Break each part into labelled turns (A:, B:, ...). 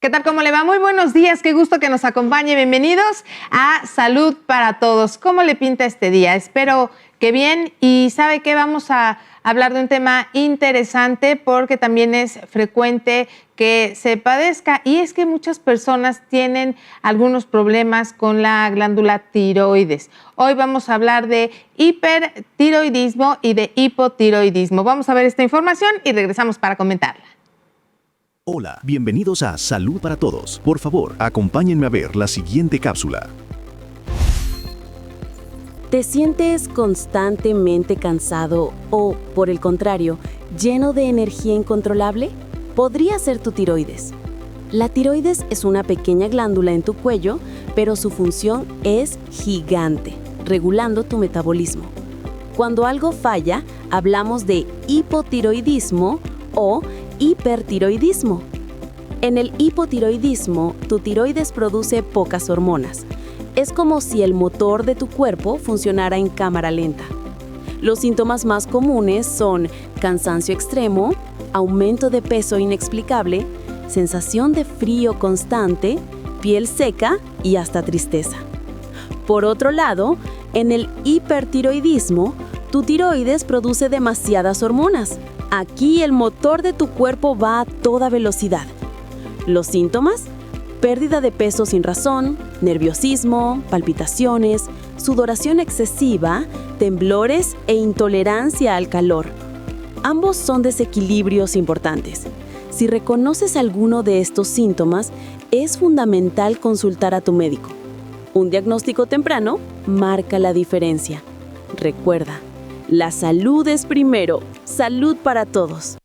A: ¿Qué tal? ¿Cómo le va? Muy buenos días, qué gusto que nos acompañe. Bienvenidos a Salud para Todos. ¿Cómo le pinta este día? Espero que bien. Y ¿sabe qué? Vamos a hablar de un tema interesante porque también es frecuente que se padezca, y es que muchas personas tienen algunos problemas con la glándula tiroides. Hoy vamos a hablar de hipertiroidismo y de hipotiroidismo. Vamos a ver esta información y regresamos para comentarla.
B: Hola, bienvenidos a Salud para Todos. Por favor, acompáñenme a ver la siguiente cápsula.
C: ¿Te sientes constantemente cansado o, por el contrario, lleno de energía incontrolable? Podría ser tu tiroides. La tiroides es una pequeña glándula en tu cuello, pero su función es gigante, regulando tu metabolismo. Cuando algo falla, hablamos de hipotiroidismo o hipertiroidismo. En el hipotiroidismo, tu tiroides produce pocas hormonas. Es como si el motor de tu cuerpo funcionara en cámara lenta. Los síntomas más comunes son cansancio extremo, aumento de peso inexplicable, sensación de frío constante, piel seca y hasta tristeza. Por otro lado, en el hipertiroidismo, tu tiroides produce demasiadas hormonas. Aquí el motor de tu cuerpo va a toda velocidad. Los síntomas: pérdida de peso sin razón, nerviosismo, palpitaciones, sudoración excesiva, temblores e intolerancia al calor. Ambos son desequilibrios importantes. Si reconoces alguno de estos síntomas, es fundamental consultar a tu médico. Un diagnóstico temprano marca la diferencia. Recuerda, la salud es primero. Salud para todos.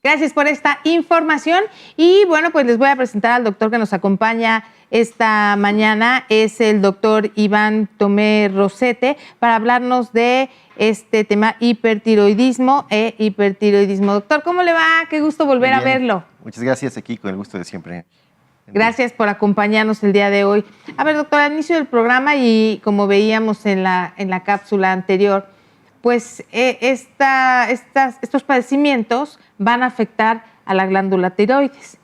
A: Gracias por esta información. Y bueno, pues les voy a presentar al doctor que nos acompaña esta mañana. Es el doctor Iván Tomé Rosete para hablarnos de este tema hipertiroidismo e hipertiroidismo. Doctor, ¿cómo le va? Qué gusto volver a verlo.
D: Muchas gracias, aquí con el gusto de siempre.
A: Gracias por acompañarnos el día de hoy. A ver, doctor, al inicio del programa y como veíamos en la cápsula anterior, pues estos padecimientos van a afectar a la glándula tiroides.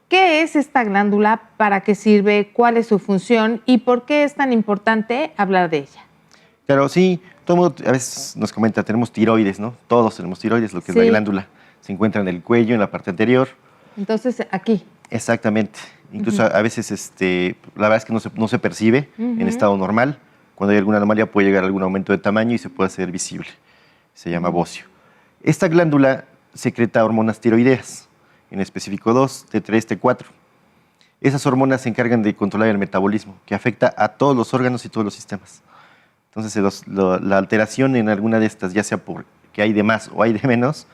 A: ¿Qué es esta glándula? ¿Para qué sirve? ¿Cuál es su función? ¿Y por qué es tan importante hablar de ella?
D: Claro, sí, todo el mundo a veces nos comenta, tenemos tiroides, ¿no? Todos tenemos tiroides, lo que es la glándula. Se encuentra en el cuello, en la parte anterior.
A: Entonces, aquí.
D: Exactamente. Incluso a veces, la verdad es que no se percibe en estado normal. Cuando hay alguna anomalía puede llegar a algún aumento de tamaño y se puede hacer visible. Se llama bocio. Esta glándula secreta hormonas tiroideas, en específico 2, T3, T4. Esas hormonas se encargan de controlar el metabolismo, que afecta a todos los órganos y todos los sistemas. Entonces, la alteración en alguna de estas, ya sea porque hay de más o hay de menos,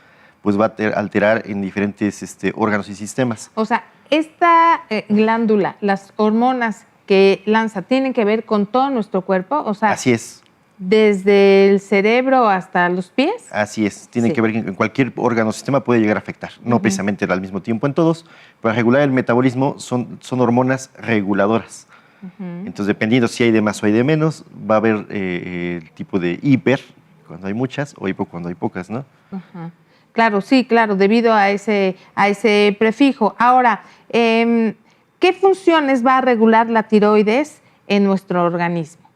D: pues va a alterar en diferentes órganos y sistemas.
A: O sea, esta glándula, las hormonas que lanza, ¿tienen que ver con todo nuestro cuerpo? O sea,
D: así es.
A: ¿Desde el cerebro hasta los pies?
D: Así es, tiene que ver en cualquier órgano o sistema, puede llegar a afectar, no precisamente al mismo tiempo en todos. Para regular el metabolismo son hormonas reguladoras. Entonces, dependiendo si hay de más o hay de menos, va a haber el tipo de hiper cuando hay muchas o hipo cuando hay pocas, ¿no?
A: Claro, sí, claro, debido a ese prefijo. Ahora, ¿qué funciones va a regular la tiroides en nuestro organismo?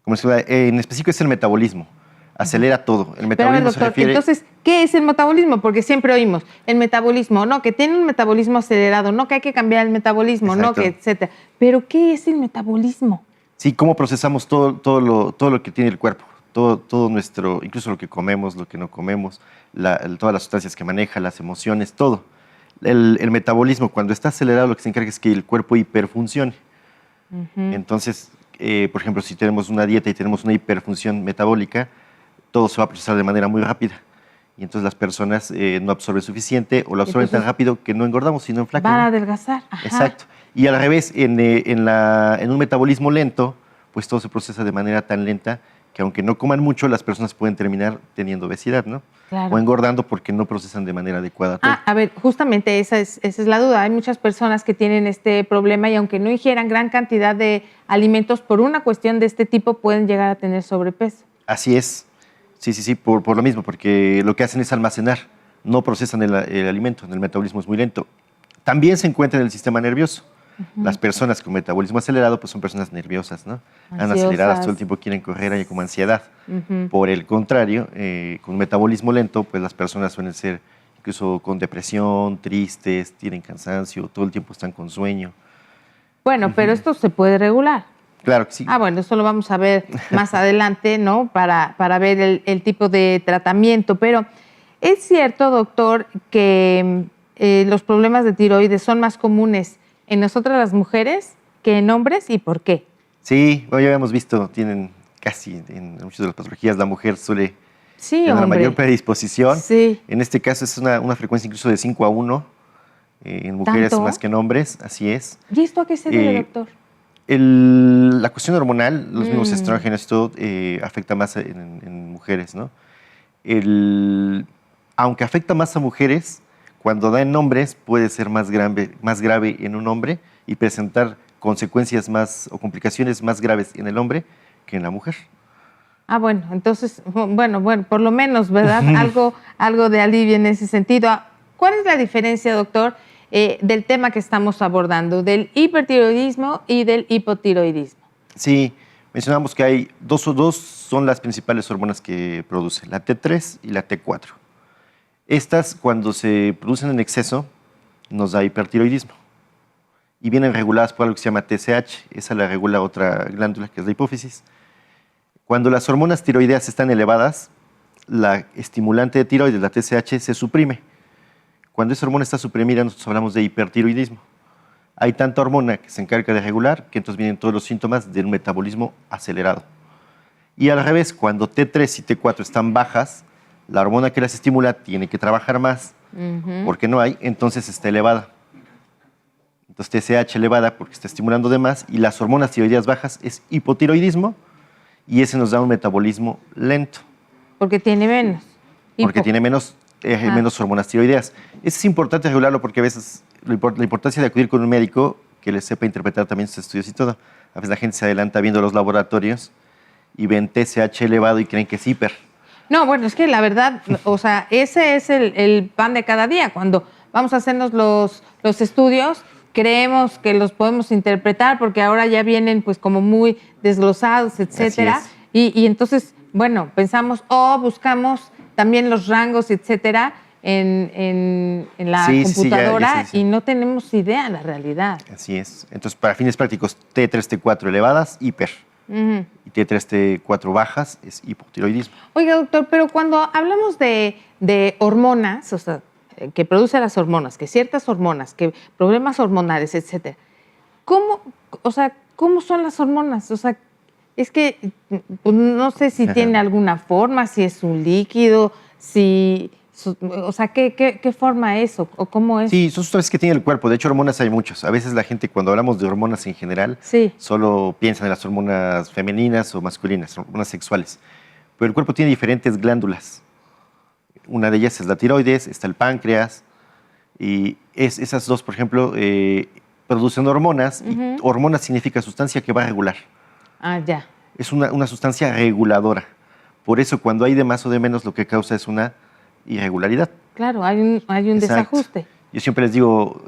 D: Como en específico es el metabolismo, acelera todo. El metabolismo
A: Pero a ver, doctor,
D: se refiere...
A: entonces, ¿qué es el metabolismo? Porque siempre oímos el metabolismo, no, que tiene un metabolismo acelerado, no, que hay que cambiar el metabolismo,
D: Exacto.
A: no, que etcétera. Pero, ¿qué es el metabolismo?
D: Sí, cómo procesamos todo lo que tiene el cuerpo, todo nuestro, incluso lo que comemos, lo que no comemos, todas las sustancias que maneja, las emociones, todo. El metabolismo, cuando está acelerado, lo que se encarga es que el cuerpo hiperfuncione. Entonces, por ejemplo, si tenemos una dieta y tenemos una hiperfunción metabólica, todo se va a procesar de manera muy rápida. Y entonces las personas no absorben suficiente o lo absorben tan rápido que no engordamos, sino enflacan.
A: Van a adelgazar.
D: Exacto. Y al revés, en un metabolismo lento, pues todo se procesa de manera tan lenta que aunque no coman mucho, las personas pueden terminar teniendo obesidad, ¿no?
A: Claro.
D: O engordando porque no procesan de manera adecuada todo.
A: A ver, justamente esa es la duda. Hay muchas personas que tienen este problema y aunque no ingieran gran cantidad de alimentos por una cuestión de este tipo, pueden llegar a tener sobrepeso.
D: Así es. Sí, por lo mismo, porque lo que hacen es almacenar, no procesan el alimento, el metabolismo es muy lento. También se encuentra en el sistema nervioso. Las personas con metabolismo acelerado pues son personas nerviosas, ¿no? Andan aceleradas, todo el tiempo quieren correr, hay como ansiedad. Por el contrario, con metabolismo lento, pues las personas suelen ser incluso con depresión, tristes, tienen cansancio, todo el tiempo están con sueño.
A: Bueno, pero esto se puede regular.
D: Claro que sí.
A: Bueno, eso lo vamos a ver más adelante, ¿no? Para ver el tipo de tratamiento. Pero es cierto, doctor, que los problemas de tiroides son más comunes en nosotras las mujeres que en hombres, ¿y por qué?
D: Sí, bueno, ya habíamos visto, tienen casi en muchas de las patologías la mujer suele tener una mayor predisposición.
A: Sí.
D: En este caso es una frecuencia incluso de 5 a 1 en mujeres ¿Tanto? Más que en hombres, así es.
A: ¿Y esto a qué se debe, doctor?
D: La cuestión hormonal, los mismos estrógenos, todo afecta más en mujeres, ¿no? Aunque afecta más a mujeres, cuando da en hombres puede ser más grave en un hombre y presentar consecuencias más o complicaciones más graves en el hombre que en la mujer.
A: Bueno, entonces, bueno, por lo menos, ¿verdad? algo de alivio en ese sentido. ¿Cuál es la diferencia, doctor, del tema que estamos abordando, del hipertiroidismo y del hipotiroidismo? Sí,
D: mencionamos que hay dos son las principales hormonas que produce, la T3 y la T4. Estas, cuando se producen en exceso, nos da hipertiroidismo. Y vienen reguladas por algo que se llama TSH. Esa la regula otra glándula, que es la hipófisis. Cuando las hormonas tiroideas están elevadas, la estimulante de tiroides, la TSH, se suprime. Cuando esa hormona está suprimida, nosotros hablamos de hipertiroidismo. Hay tanta hormona que se encarga de regular que entonces vienen todos los síntomas de un metabolismo acelerado. Y al revés, cuando T3 y T4 están bajas, la hormona que las estimula tiene que trabajar más porque no hay, entonces está elevada. Entonces TSH elevada porque está estimulando de más y las hormonas tiroideas bajas es hipotiroidismo y ese nos da un metabolismo lento.
A: Porque tiene menos.
D: Porque tiene menos hormonas tiroideas. Eso es importante regularlo porque a veces la importancia de acudir con un médico que les sepa interpretar también sus estudios y todo. A veces la gente se adelanta viendo los laboratorios y ven TSH elevado y creen que es hiper.
A: No, bueno, es que la verdad, o sea, ese es el pan de cada día. Cuando vamos a hacernos los estudios, creemos que los podemos interpretar porque ahora ya vienen pues como muy desglosados, etcétera. Y entonces, bueno, pensamos buscamos también los rangos, etcétera, en la computadora y no tenemos idea de la realidad.
D: Así es. Entonces, para fines prácticos, T3, T4 elevadas, hiper. Y T3, T4 bajas es hipotiroidismo.
A: Oiga, doctor, pero cuando hablamos de hormonas, o sea, que producen las hormonas, que ciertas hormonas, que problemas hormonales, etcétera, ¿cómo son las hormonas? O sea, es que pues, no sé si tiene alguna forma, si es un líquido, o sea, ¿qué forma es o cómo es?
D: Sí, son sustancias que tiene el cuerpo. De hecho, hormonas hay muchas. A veces la gente, cuando hablamos de hormonas en general, solo piensa en las hormonas femeninas o masculinas, hormonas sexuales. Pero el cuerpo tiene diferentes glándulas. Una de ellas es la tiroides, está el páncreas. Y esas dos, por ejemplo, producen hormonas. Y hormonas significa sustancia que va a regular.
A: Ya.
D: Es una sustancia reguladora. Por eso, cuando hay de más o de menos, lo que causa es una irregularidad.
A: Claro, hay un desajuste.
D: Yo siempre les digo,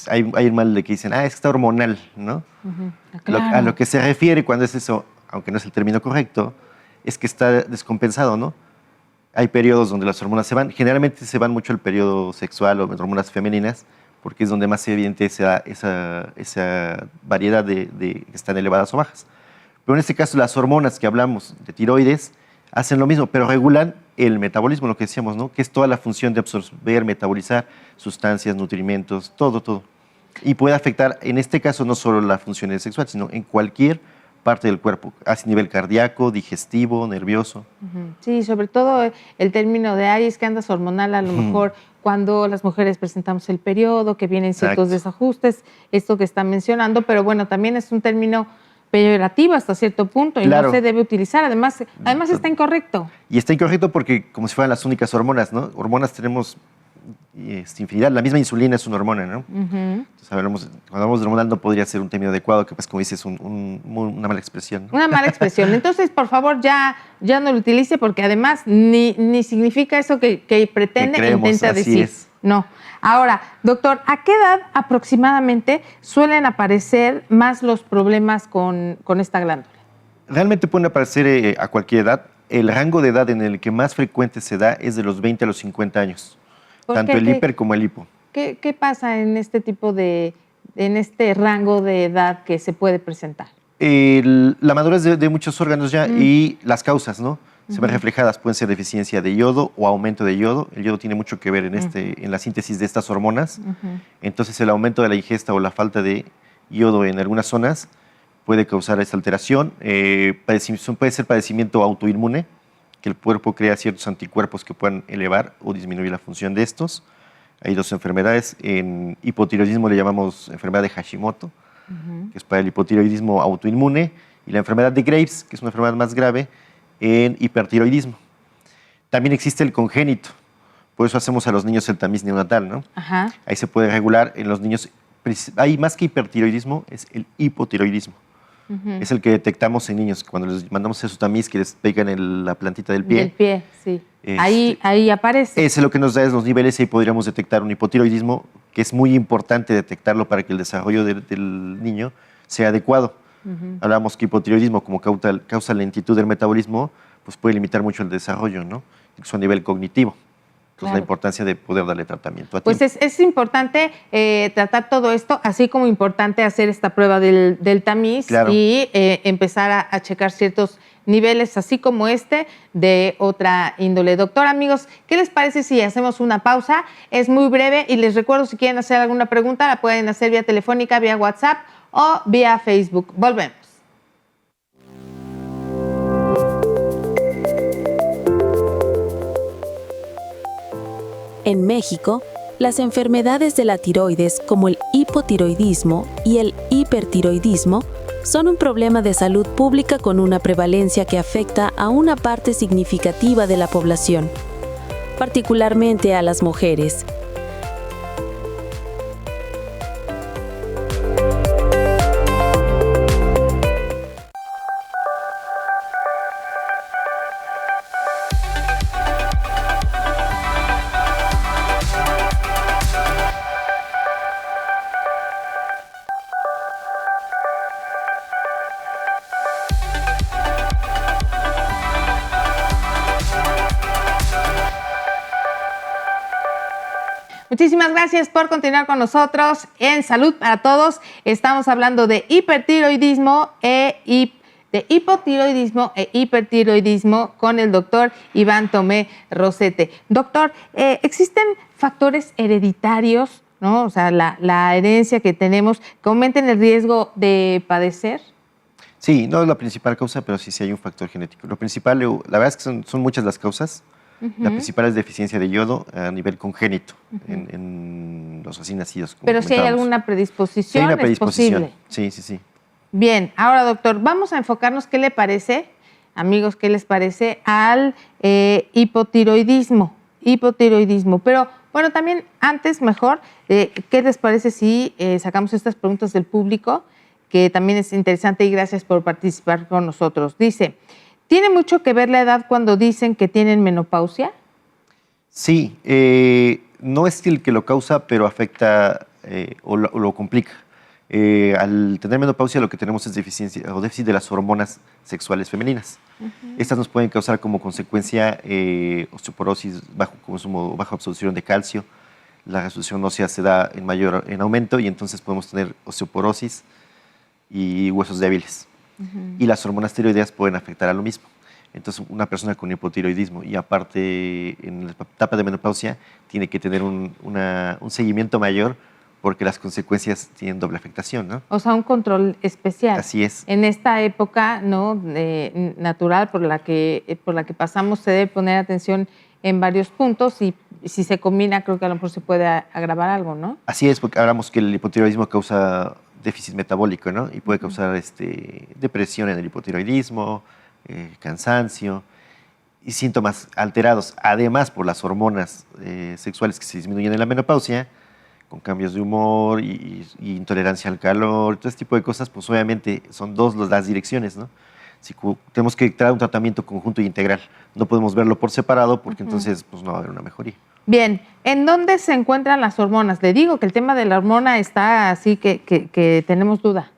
D: hay un mal de que dicen, es que está hormonal, ¿no?
A: Claro.
D: A lo que se refiere cuando es eso, aunque no es el término correcto, es que está descompensado, ¿no? Hay periodos donde las hormonas se van, generalmente se van mucho el periodo sexual o hormonas femeninas, porque es donde más se evidente esa variedad de que están elevadas o bajas. Pero en este caso, las hormonas que hablamos de tiroides hacen lo mismo, pero regulan el metabolismo, lo que decíamos, ¿no? Que es toda la función de absorber, metabolizar sustancias, nutrimentos, todo. Y puede afectar, en este caso, no solo la función sexual, sino en cualquier parte del cuerpo, a nivel cardíaco, digestivo, nervioso.
A: Sí, sobre todo el término de es que andas hormonal, a lo mejor cuando las mujeres presentamos el periodo, que vienen ciertos desajustes, esto que están mencionando, pero bueno, también es un término peyorativo hasta cierto punto y no se debe utilizar. Además está incorrecto.
D: Y está incorrecto porque como si fueran las únicas hormonas, ¿no? Hormonas tenemos infinidad. La misma insulina es una hormona, ¿no? Entonces, cuando hablamos de hormonal no podría ser un término adecuado, que pues como dices, una mala expresión, ¿no?
A: Una mala expresión. Entonces, por favor, ya no lo utilice porque además ni significa eso que pretende, intenta decir. No. Ahora, doctor, ¿a qué edad aproximadamente suelen aparecer más los problemas con esta glándula?
D: Realmente pueden aparecer a cualquier edad. El rango de edad en el que más frecuente se da es de los 20 a los 50 años. Tanto el hiper como el hipo.
A: ¿Qué pasa en este en este rango de edad que se puede presentar?
D: La madurez de muchos órganos ya y las causas, ¿no? Se ven reflejadas, pueden ser deficiencia de yodo o aumento de yodo. El yodo tiene mucho que ver en la síntesis de estas hormonas. Entonces, el aumento de la ingesta o la falta de yodo en algunas zonas puede causar esta alteración. Puede ser padecimiento autoinmune, que el cuerpo crea ciertos anticuerpos que puedan elevar o disminuir la función de estos. Hay dos enfermedades. En hipotiroidismo le llamamos enfermedad de Hashimoto, que es para el hipotiroidismo autoinmune, y la enfermedad de Graves, que es una enfermedad más grave, en hipertiroidismo. También existe el congénito, por eso hacemos a los niños el tamiz neonatal, ¿no?
A: Ajá.
D: Ahí se puede regular en los niños. Hay más que hipertiroidismo, es el hipotiroidismo. Es el que detectamos en niños cuando les mandamos a su tamiz que les pegan en la plantita del pie.
A: Del pie, sí. Ahí aparece.
D: Ese es lo que nos da los niveles y ahí podríamos detectar un hipotiroidismo, que es muy importante detectarlo para que el desarrollo del niño sea adecuado. Hablamos que hipotiroidismo, como causa lentitud del metabolismo, pues puede limitar mucho el desarrollo, ¿no? Incluso a nivel cognitivo. Entonces, la importancia de poder darle tratamiento a tiempo.
A: Pues es importante tratar todo esto, así como importante hacer esta prueba del tamiz y empezar a checar ciertos niveles, así como de otra índole. Doctor, amigos, ¿qué les parece si hacemos una pausa? Es muy breve y les recuerdo, si quieren hacer alguna pregunta, la pueden hacer vía telefónica, vía WhatsApp o vía Facebook. Volvemos.
C: En México, las enfermedades de la tiroides como el hipotiroidismo y el hipertiroidismo son un problema de salud pública con una prevalencia que afecta a una parte significativa de la población, particularmente a las mujeres.
A: Muchísimas gracias por continuar con nosotros en Salud para Todos. Estamos hablando de hipertiroidismo de hipotiroidismo e hipertiroidismo con el doctor Iván Tomé Rosete. Doctor, ¿existen factores hereditarios, ¿no? O sea, la herencia que tenemos, que aumenten el riesgo de padecer?
D: Sí, no es la principal causa, pero sí hay un factor genético. Lo principal, la verdad es que son muchas las causas. La principal es deficiencia de yodo a nivel congénito en los recién nacidos.
A: Pero si hay alguna predisposición,
D: hay una predisposición.
A: ¿es posible?
D: Sí.
A: Bien, ahora doctor, vamos a enfocarnos, ¿qué le parece, amigos, qué les parece al hipotiroidismo? Pero bueno, también antes mejor, ¿qué les parece si sacamos estas preguntas del público? Que también es interesante y gracias por participar con nosotros. Dice, ¿tiene mucho que ver la edad cuando dicen que tienen menopausia? Sí,
D: no es el que lo causa, pero afecta o lo complica. Al tener menopausia lo que tenemos es deficiencia o déficit de las hormonas sexuales femeninas. Estas nos pueden causar como consecuencia osteoporosis, baja absorción de calcio. La resolución ósea se da en aumento y entonces podemos tener osteoporosis y huesos débiles. Y las hormonas tiroideas pueden afectar a lo mismo. Entonces, una persona con hipotiroidismo y aparte en la etapa de menopausia tiene que tener un seguimiento mayor porque las consecuencias tienen doble afectación, ¿no?
A: O sea, un control especial.
D: Así es.
A: En esta época, ¿no? Natural por la que pasamos, se debe poner atención en varios puntos y si se combina, creo que a lo mejor se puede agravar algo, ¿no?
D: Así es, porque hablamos que el hipotiroidismo causa déficit metabólico, ¿no? Y puede causar depresión en el hipotiroidismo, cansancio y síntomas alterados, además por las hormonas sexuales que se disminuyen en la menopausia, con cambios de humor y intolerancia al calor, todo este tipo de cosas, pues obviamente son las direcciones, ¿no? Tenemos que traer un tratamiento conjunto e integral. No podemos verlo por separado porque entonces pues, no va a haber una mejoría.
A: Bien, ¿en dónde se encuentran las hormonas? Le digo que el tema de la hormona está así que tenemos duda.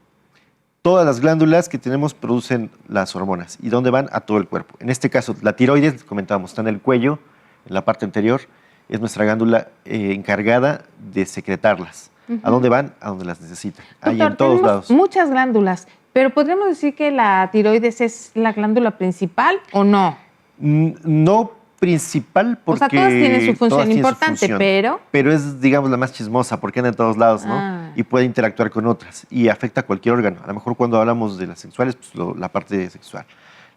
D: Todas las glándulas que tenemos producen las hormonas. ¿Y dónde van? A todo el cuerpo. En este caso, la tiroides, comentábamos, está en el cuello, en la parte anterior, es nuestra glándula encargada de secretarlas. ¿A dónde van? A donde las necesitan. Ahí
A: Doctor,
D: en todos
A: tenemos
D: lados.
A: muchas glándulas, pero ¿podríamos decir que la tiroides es la glándula principal o no?
D: No principal porque...
A: O sea, todas tienen su función
D: todas tienen su
A: importante,
D: función,
A: pero...
D: Pero es, digamos, la más chismosa porque anda en todos lados, ¿no?
A: Ah.
D: Y puede interactuar con otras y afecta a cualquier órgano. A lo mejor cuando hablamos de las sexuales, pues la parte sexual.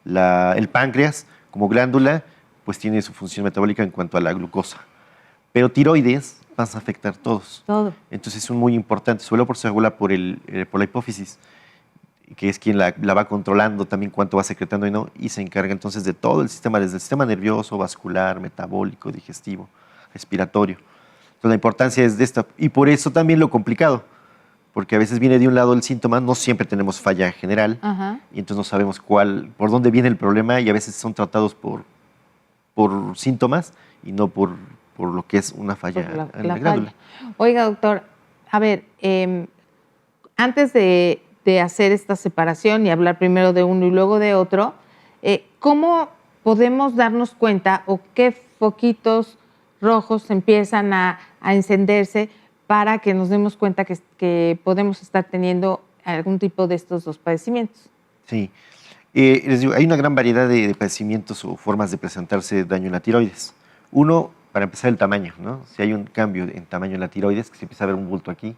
D: El páncreas, como glándula, pues tiene su función metabólica en cuanto a la glucosa. Pero tiroides vas a afectar todos.
A: Todo.
D: Entonces son muy importantes, sobre todo porque se regula por la hipófisis, que es quien la va controlando también cuánto va secretando y no, y se encarga entonces de todo el sistema, desde el sistema nervioso, vascular, metabólico, digestivo, respiratorio. Entonces la importancia es de esta, y por eso también lo complicado, porque a veces viene de un lado el síntoma, no siempre tenemos falla general,
A: Ajá.
D: y entonces no sabemos por dónde viene el problema, y a veces son tratados por síntomas y no por lo que es una falla en la glándula.
A: Oiga, doctor, a ver, antes de hacer esta separación y hablar primero de uno y luego de otro, ¿cómo podemos darnos cuenta o qué foquitos rojos empiezan a encenderse para que nos demos cuenta que podemos estar teniendo algún tipo de estos dos padecimientos?
D: Sí. Les digo, hay una gran variedad de padecimientos o formas de presentarse daño en la tiroides. Uno, para empezar, el tamaño, ¿no? Si hay un cambio en tamaño en la tiroides, que se empieza a ver un bulto aquí,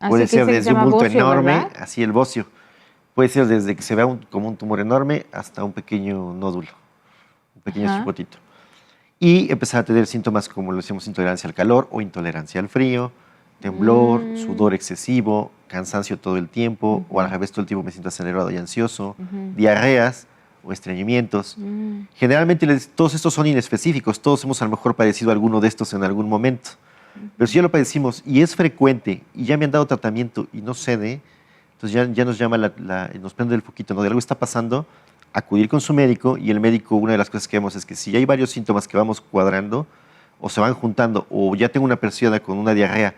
D: puede ser desde un bulto
A: bocio,
D: enorme,
A: ¿verdad?
D: así el bocio. Puede ser desde que se vea como un tumor enorme hasta un pequeño nódulo, un pequeño
A: Ajá.
D: chipotito. Y empezar a tener síntomas como lo decimos, intolerancia al calor o intolerancia al frío, temblor, sudor excesivo, cansancio todo el tiempo, o al revés todo el tiempo me siento acelerado y ansioso, diarreas o estreñimientos. Generalmente todos estos son inespecíficos, todos hemos a lo mejor padecido alguno de estos en algún momento. Pero si ya lo padecimos y es frecuente y ya me han dado tratamiento y no cede, entonces ya nos llama, nos prende el foquito, ¿no? De algo está pasando, acudir con su médico, y el médico, una de las cosas que vemos es que si ya hay varios síntomas que vamos cuadrando o se van juntando, o ya tengo una persona con una diarrea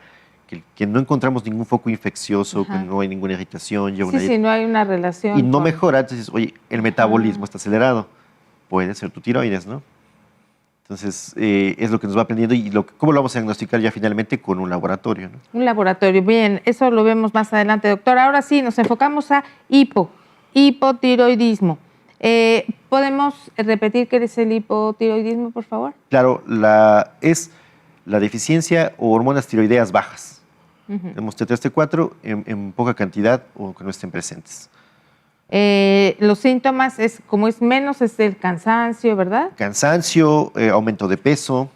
D: que no encontramos ningún foco infeccioso,
A: Ajá.
D: que no hay ninguna irritación, ya
A: Sí, no hay una relación.
D: y no
A: con-
D: mejora, entonces, oye, el metabolismo está acelerado, puede ser tu tiroides, ¿no? Entonces, es lo que nos va aprendiendo y cómo lo vamos a diagnosticar ya finalmente con un laboratorio, ¿no?
A: Un laboratorio, bien, eso lo vemos más adelante, doctor. Ahora sí, nos enfocamos a hipotiroidismo. ¿Podemos repetir qué es el hipotiroidismo, por favor?
D: Claro, es la deficiencia o hormonas tiroideas bajas. Tenemos T3, T4 en poca cantidad o que no estén presentes.
A: Los síntomas, como es menos, es el cansancio, ¿verdad?
D: Cansancio, aumento de peso,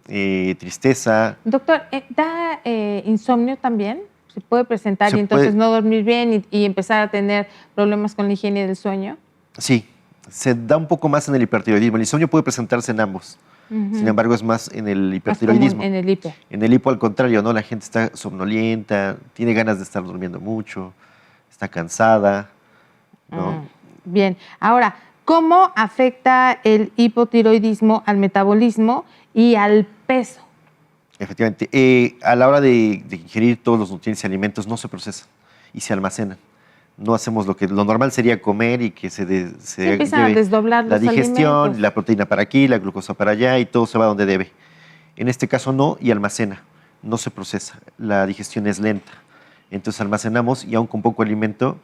D: tristeza.
A: Doctor, ¿da insomnio también? ¿Se puede presentar
D: Se
A: y entonces
D: puede.
A: no dormir bien y empezar a tener problemas con la higiene del sueño?
D: Sí, se da un poco más en el hipertiroidismo. El insomnio puede presentarse en ambos. Sin embargo, es más en el
A: Más
D: hipertiroidismo.
A: común en el hipo.
D: En el hipo, al contrario, ¿no? La gente está somnolienta, tiene ganas de estar durmiendo mucho, está cansada, ¿no?
A: Bien, ahora, ¿cómo afecta el hipotiroidismo al metabolismo y al peso?
D: Efectivamente. A la hora de ingerir todos los nutrientes y alimentos no se procesan y se almacenan. No hacemos lo normal sería comer y que se
A: empiezan a
D: lleve
A: desdoblar
D: la
A: los
D: digestión,
A: alimentos.
D: la proteína para aquí, la glucosa para allá y todo se va donde debe. En este caso no, y almacena, no se procesa. La digestión es lenta. Entonces almacenamos y aún con poco alimento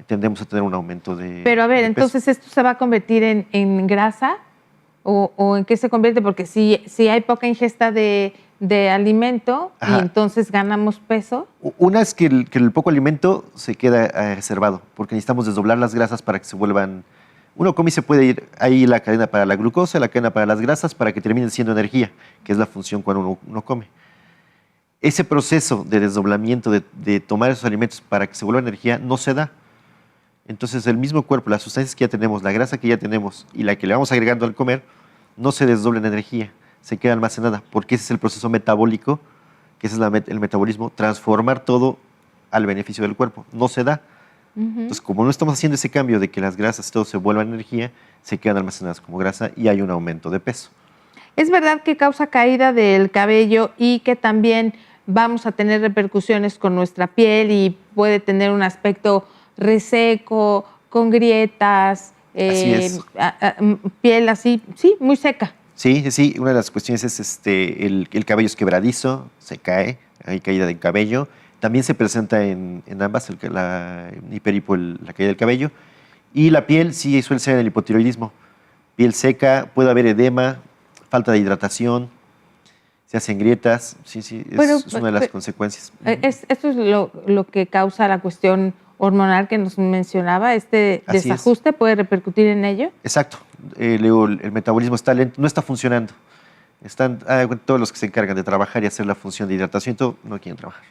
D: tendemos a tener un aumento de
A: Pero a ver,
D: de peso.
A: entonces, ¿esto se va a convertir en grasa? ¿O en qué se convierte? Porque si hay poca ingesta de alimento y
D: Ajá.
A: entonces ganamos peso.
D: Una es que el poco alimento se queda reservado, porque necesitamos desdoblar las grasas para que se vuelvan... Uno come y se puede ir ahí la cadena para la glucosa, la cadena para las grasas, para que terminen siendo energía, que es la función cuando uno come. Ese proceso de desdoblamiento, de tomar esos alimentos para que se vuelva energía, no se da. Entonces el mismo cuerpo, las sustancias que ya tenemos, la grasa que ya tenemos y la que le vamos agregando al comer, no se desdobla en energía, se queda almacenada, porque ese es el proceso metabólico, que ese es el metabolismo, transformar todo al beneficio del cuerpo. No se da. Entonces, como no estamos haciendo ese cambio de que las grasas todo se vuelvan energía, se quedan almacenadas como grasa y hay un aumento de peso.
A: ¿Es verdad que causa caída del cabello y que también vamos a tener repercusiones con nuestra piel y puede tener un aspecto reseco, con grietas,
D: Así es.
A: piel así, sí, muy seca?
D: Sí, una de las cuestiones es el cabello es quebradizo, se cae, hay caída de cabello. También se presenta en ambas, la hiperipo, la caída del cabello. Y la piel sí suele ser el hipotiroidismo. Piel seca, puede haber edema, falta de hidratación, se hacen grietas, sí, es una de las consecuencias.
A: Esto es lo que causa la cuestión hormonal que nos mencionaba,
D: Así
A: desajuste puede repercutir en ello.
D: Exacto, el metabolismo está lento, no está funcionando. Están todos los que se encargan de trabajar y hacer la función de hidratación, no quieren trabajar.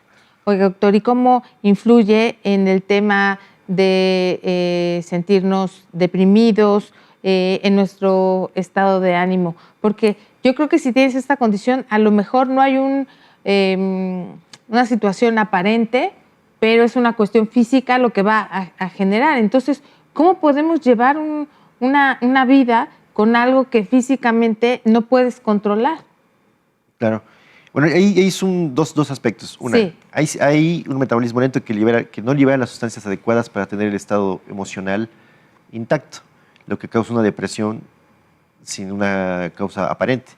A: Oiga, doctor, ¿y cómo influye en el tema de sentirnos deprimidos, en nuestro estado de ánimo? Porque yo creo que si tienes esta condición, a lo mejor no hay una situación aparente, pero es una cuestión física lo que va a generar. Entonces, ¿cómo podemos llevar una vida con algo que físicamente no puedes controlar?
D: Claro. Bueno, ahí son dos aspectos. Una,
A: sí.
D: hay un metabolismo lento que no libera las sustancias adecuadas para tener el estado emocional intacto, lo que causa una depresión sin una causa aparente.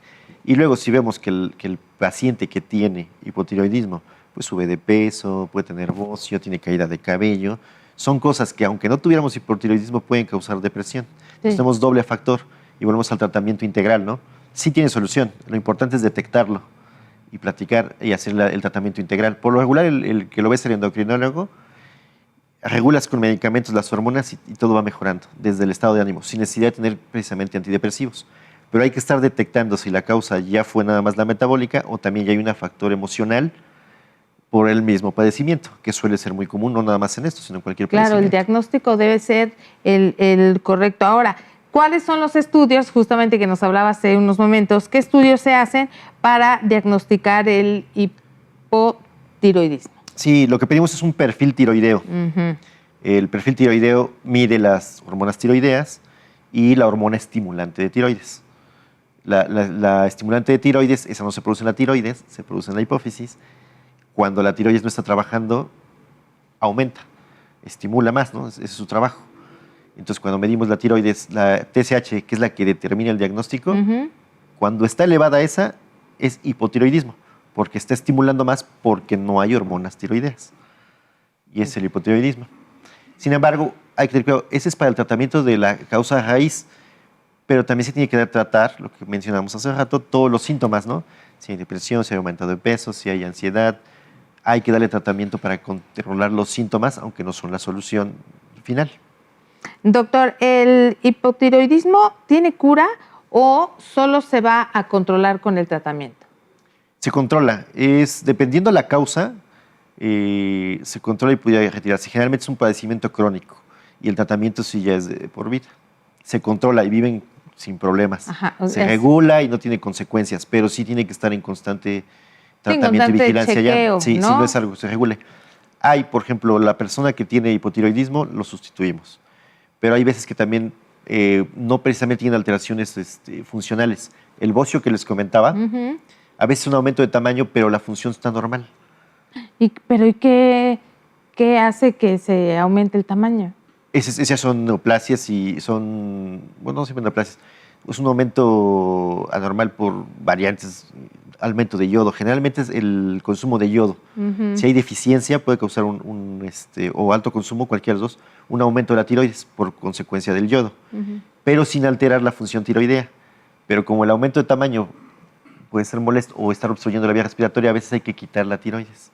D: Y luego, si vemos que el paciente que tiene hipotiroidismo pues sube de peso, puede tener bocio, tiene caída de cabello, son cosas que, aunque no tuviéramos hipotiroidismo, pueden causar depresión. Sí. Entonces, tenemos doble factor y volvemos al tratamiento integral, ¿no? Sí tiene solución, lo importante es detectarlo y platicar y hacer el tratamiento integral. Por lo regular, el que lo ves el endocrinólogo, regulas con medicamentos las hormonas y todo va mejorando desde el estado de ánimo, sin necesidad de tener precisamente antidepresivos. Pero hay que estar detectando si la causa ya fue nada más la metabólica o también ya hay un factor emocional por el mismo padecimiento, que suele ser muy común, no nada más en esto, sino en cualquier padecimiento.
A: Claro, el diagnóstico debe ser el correcto. Ahora, ¿cuáles son los estudios, justamente que nos hablaba hace unos momentos, qué estudios se hacen para diagnosticar el hipotiroidismo?
D: Sí, lo que pedimos es un perfil tiroideo. El perfil tiroideo mide las hormonas tiroideas y la hormona estimulante de tiroides. La estimulante de tiroides, esa no se produce en la tiroides, se produce en la hipófisis. Cuando la tiroides no está trabajando, aumenta, estimula más, ¿no? Ese es su trabajo. Entonces, cuando medimos la tiroides, la TSH, que es la que determina el diagnóstico, cuando está elevada esa, es hipotiroidismo, porque está estimulando más porque no hay hormonas tiroideas. Y es el hipotiroidismo. Sin embargo, hay que tener cuidado, ese es para el tratamiento de la causa raíz, pero también se tiene que tratar, lo que mencionamos hace rato, todos los síntomas, ¿no? Si hay depresión, si hay aumento de peso, si hay ansiedad, hay que darle tratamiento para controlar los síntomas, aunque no son la solución final.
A: Doctor, ¿el hipotiroidismo tiene cura o solo se va a controlar con el tratamiento?
D: Se controla. Dependiendo de la causa, se controla y puede retirarse. Generalmente es un padecimiento crónico y el tratamiento sí ya es por vida. Se controla y viven sin problemas. Se regula y no tiene consecuencias, pero sí tiene que estar en constante tratamiento y vigilancia
A: chequeo,
D: ya. Sí,
A: ¿no?
D: Si no es algo que se regule. Hay, por ejemplo, la persona que tiene hipotiroidismo, lo sustituimos. Pero hay veces que también no precisamente tienen alteraciones funcionales. El bocio que les comentaba, a veces un aumento de tamaño, pero la función está normal.
A: ¿Y qué hace que se aumente el tamaño?
D: Esas son neoplasias y son, bueno, no siempre neoplasias, es un aumento anormal por variantes, aumento de yodo. Generalmente es el consumo de yodo. Si hay deficiencia puede causar o alto consumo, cualquiera de los dos, un aumento de la tiroides por consecuencia del yodo, pero sin alterar la función tiroidea. Pero como el aumento de tamaño puede ser molesto o estar obstruyendo la vía respiratoria, a veces hay que quitar la tiroides.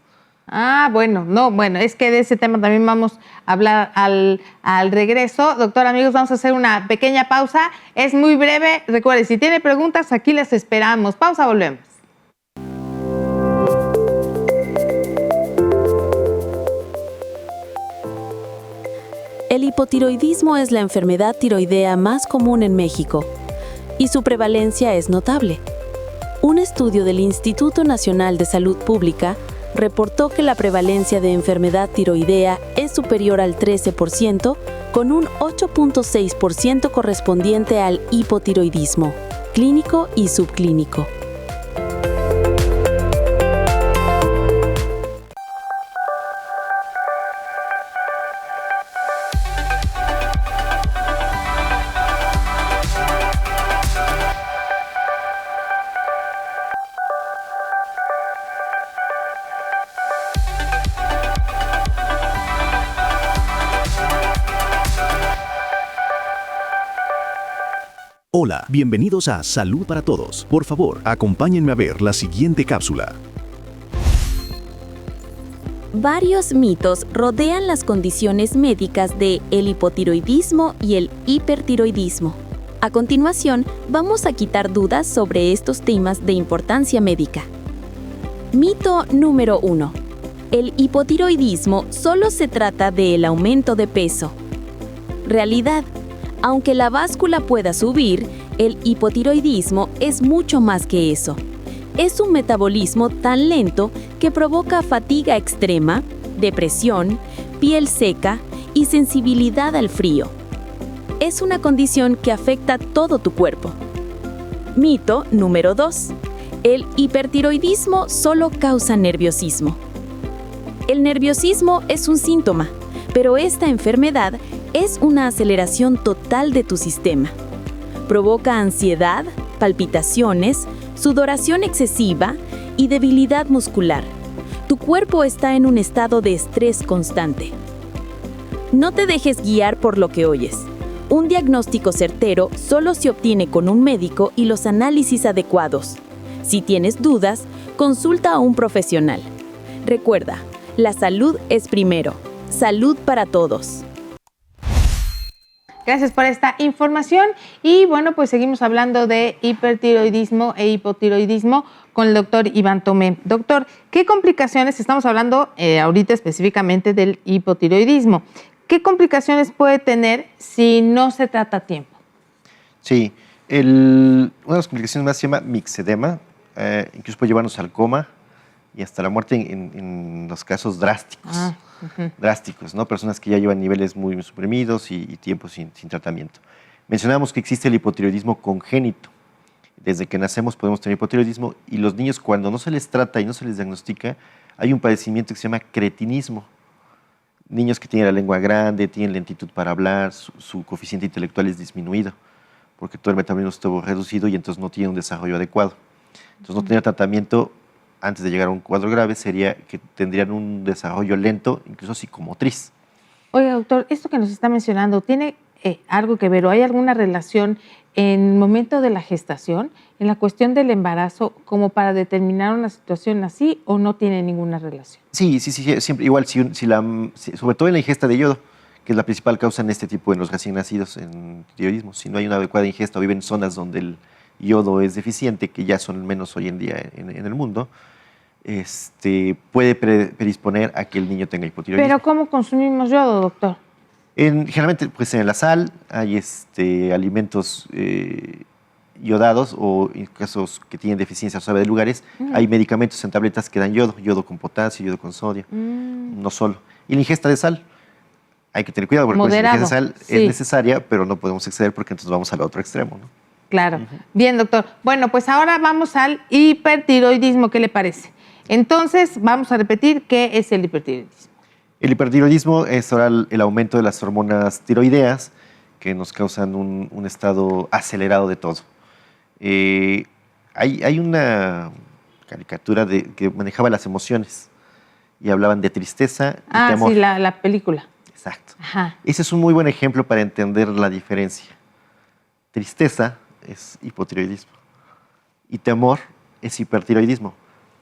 A: Bueno, es que de ese tema también vamos a hablar al regreso. Doctor, amigos, vamos a hacer una pequeña pausa. Es muy breve. Recuerde, si tiene preguntas, aquí las esperamos. Pausa, volvemos.
C: El hipotiroidismo es la enfermedad tiroidea más común en México y su prevalencia es notable. Un estudio del Instituto Nacional de Salud Pública reportó que la prevalencia de enfermedad tiroidea es superior al 13%, con un 8.6% correspondiente al hipotiroidismo. clínico y subclínico.
B: Hola, bienvenidos a Salud para Todos. Por favor, acompáñenme a ver la siguiente cápsula.
C: Varios mitos rodean las condiciones médicas de el hipotiroidismo y el hipertiroidismo. A continuación, vamos a quitar dudas sobre estos temas de importancia médica. Mito número 1. El hipotiroidismo solo se trata del aumento de peso. Realidad. Aunque la báscula pueda subir, el hipotiroidismo es mucho más que eso. Es un metabolismo tan lento que provoca fatiga extrema, depresión, piel seca y sensibilidad al frío. Es una condición que afecta todo tu cuerpo. Mito número 2. El hipertiroidismo solo causa nerviosismo. El nerviosismo es un síntoma, pero esta enfermedad es una aceleración total de tu sistema. Provoca ansiedad, palpitaciones, sudoración excesiva y debilidad muscular. Tu cuerpo está en un estado de estrés constante. No te dejes guiar por lo que oyes. Un diagnóstico certero solo se obtiene con un médico y los análisis adecuados. Si tienes dudas, consulta a un profesional. Recuerda, la salud es primero. Salud para todos.
A: Gracias por esta información y bueno, pues seguimos hablando de hipertiroidismo e hipotiroidismo con el doctor Iván Tomé. Doctor, ¿qué complicaciones, estamos hablando ahorita específicamente del hipotiroidismo, qué complicaciones puede tener si no se trata a tiempo?
D: Sí, una de las complicaciones más se llama mixedema, incluso puede llevarnos al coma y hasta la muerte en los casos drásticos. Drásticos, ¿no? Personas que ya llevan niveles muy suprimidos y tiempo sin tratamiento. Mencionábamos que existe el hipotiroidismo congénito. Desde que nacemos podemos tener hipotiroidismo y los niños, cuando no se les trata y no se les diagnostica, hay un padecimiento que se llama cretinismo. Niños que tienen la lengua grande, tienen lentitud para hablar, su coeficiente intelectual es disminuido porque todo el metabolismo estuvo reducido y entonces no tiene un desarrollo adecuado. Entonces no tener tratamiento antes de llegar a un cuadro grave sería que tendrían un desarrollo lento, incluso psicomotriz.
A: Oiga, doctor, esto que nos está mencionando, ¿tiene algo que ver o hay alguna relación en el momento de la gestación, en la cuestión del embarazo, como para determinar una situación así o no tiene ninguna relación?
D: Sí, siempre, igual, sobre todo en la ingesta de yodo, que es la principal causa en este tipo, en los recién nacidos en tiroidismo. Si no hay una adecuada ingesta o viven en zonas donde el yodo es deficiente, que ya son menos hoy en día en el mundo, puede predisponer a que el niño tenga hipotiroidismo.
A: ¿Pero cómo consumimos yodo, doctor?
D: Generalmente, pues en la sal hay alimentos yodados o en casos que tienen deficiencia suave de lugares, hay medicamentos en tabletas que dan yodo con potasio, yodo con sodio, no solo. Y la ingesta de sal, hay que tener cuidado porque pues, la ingesta de sal es necesaria, pero no podemos exceder porque entonces vamos al otro extremo, ¿no?
A: Claro. Bien, doctor. Bueno, pues ahora vamos al hipertiroidismo, ¿qué le parece? Entonces, vamos a repetir qué es el hipertiroidismo.
D: El hipertiroidismo es ahora el aumento de las hormonas tiroideas que nos causan un estado acelerado de todo. Hay una caricatura que manejaba las emociones y hablaban de tristeza y temor.
A: Sí, la película.
D: Exacto.
A: Ajá.
D: Ese es un muy buen ejemplo para entender la diferencia. Tristeza es hipotiroidismo y temor es hipertiroidismo.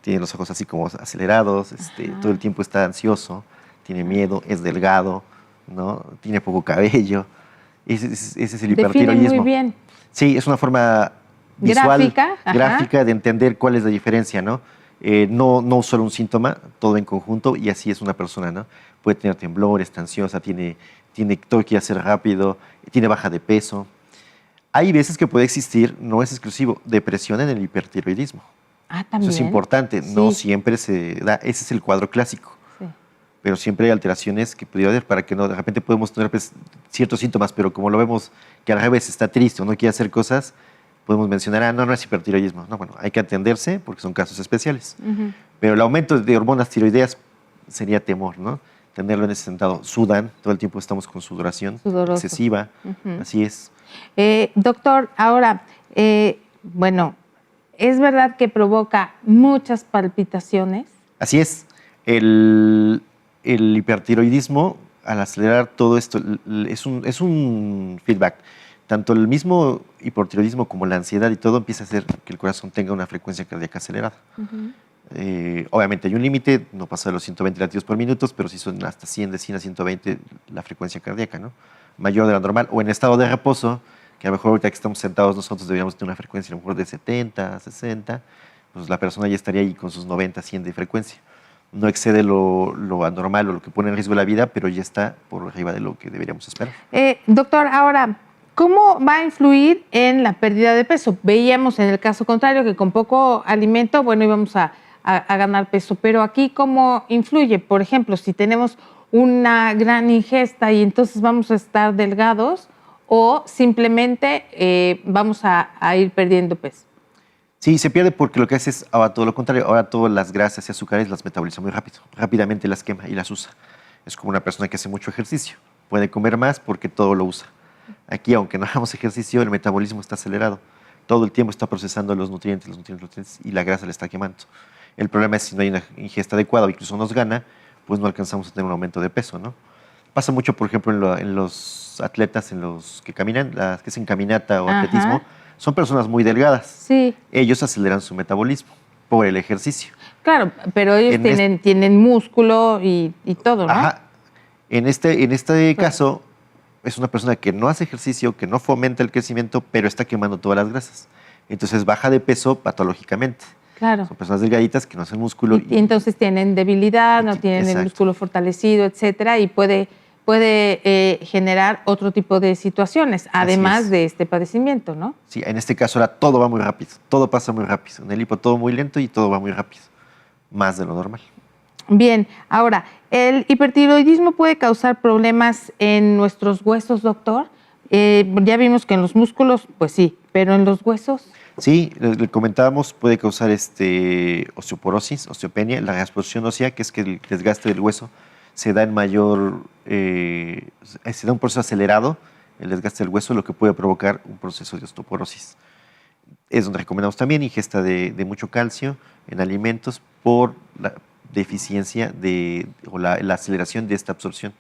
D: Tiene los ojos así como acelerados, todo el tiempo está ansioso, tiene miedo, es delgado, ¿no? Tiene poco cabello. Ese es el hipertiroidismo.
A: Define muy bien.
D: Sí, es una forma visual, gráfica de entender cuál es la diferencia, ¿no? No solo un síntoma, todo en conjunto, y así es una persona, ¿no? Puede tener temblor, está ansiosa, tiene todo que hacer rápido, tiene baja de peso. Hay veces que puede existir, no es exclusivo, depresión en el hipertiroidismo.
A: También.
D: Eso es importante,
A: Sí.
D: no siempre se da, ese es el cuadro clásico.
A: Sí.
D: Pero siempre hay alteraciones que pudiera haber para que no, de repente podemos tener pues, ciertos síntomas, pero como lo vemos que al revés está triste o no quiere hacer cosas, podemos mencionar, no es hipertiroidismo. No, bueno, hay que atenderse porque son casos especiales. Pero el aumento de hormonas tiroideas sería temor, ¿no? Tenerlo en ese sentido. Sudan, todo el tiempo estamos con sudoración
A: Sudoroso.
D: excesiva, así es.
A: Doctor, ahora, bueno, ¿es verdad que provoca muchas palpitaciones?
D: Así es. El hipertiroidismo, al acelerar todo esto, es un feedback. Tanto el mismo hipertiroidismo como la ansiedad y todo empieza a hacer que el corazón tenga una frecuencia cardíaca acelerada. Obviamente hay un límite, no pasa de los 120 latidos por minuto, pero sí son hasta 100, de 100 a 120 la frecuencia cardíaca, ¿no? Mayor de la normal. O en estado de reposo, que a lo mejor ahorita que estamos sentados nosotros deberíamos tener una frecuencia a lo mejor de 70, 60, pues la persona ya estaría ahí con sus 90, 100 de frecuencia. No excede lo anormal o lo que pone en riesgo la vida, pero ya está por arriba de lo que deberíamos esperar.
A: Doctor, ahora, ¿cómo va a influir en la pérdida de peso? Veíamos en el caso contrario que con poco alimento, bueno, íbamos a ganar peso, pero aquí, ¿cómo influye? Por ejemplo, si tenemos una gran ingesta y entonces vamos a estar delgados o simplemente vamos a ir perdiendo peso.
D: Sí, se pierde porque lo que hace es ahora todo lo contrario. Ahora todas las grasas y azúcares las metaboliza muy rápido. Rápidamente las quema y las usa. Es como una persona que hace mucho ejercicio. Puede comer más porque todo lo usa. Aquí, aunque no hagamos ejercicio, el metabolismo está acelerado. Todo el tiempo está procesando los nutrientes y la grasa le está quemando. El problema es si no hay una ingesta adecuada o incluso nos gana, pues no alcanzamos a tener un aumento de peso, ¿no? Pasa mucho, por ejemplo, en los atletas, en los que caminan, las que hacen caminata o atletismo, son personas muy delgadas.
A: Sí.
D: Ellos aceleran su metabolismo por el ejercicio.
A: Claro, pero ellos tienen músculo y todo, ¿no?
D: Ajá. En este caso, es una persona que no hace ejercicio, que no fomenta el crecimiento, pero está quemando todas las grasas. Entonces baja de peso patológicamente.
A: Claro.
D: Son personas delgaditas que no hacen músculo.
A: Y entonces tienen debilidad, no tienen el músculo fortalecido, etcétera, y puede generar otro tipo de situaciones, además de este padecimiento, ¿no?
D: Sí, en este caso ahora todo va muy rápido, todo pasa muy rápido. En el hipo todo muy lento y todo va muy rápido, más de lo normal.
A: Bien, ahora, ¿el hipertiroidismo puede causar problemas en nuestros huesos, doctor? Ya vimos que en los músculos, pues sí, pero en los huesos.
D: Sí, le comentábamos, puede causar osteoporosis, osteopenia, la reabsorción ósea, que es que el desgaste del hueso se da se da un proceso acelerado, el desgaste del hueso, lo que puede provocar un proceso de osteoporosis. Es donde recomendamos también ingesta de mucho calcio en alimentos por la deficiencia o la aceleración de esta absorción,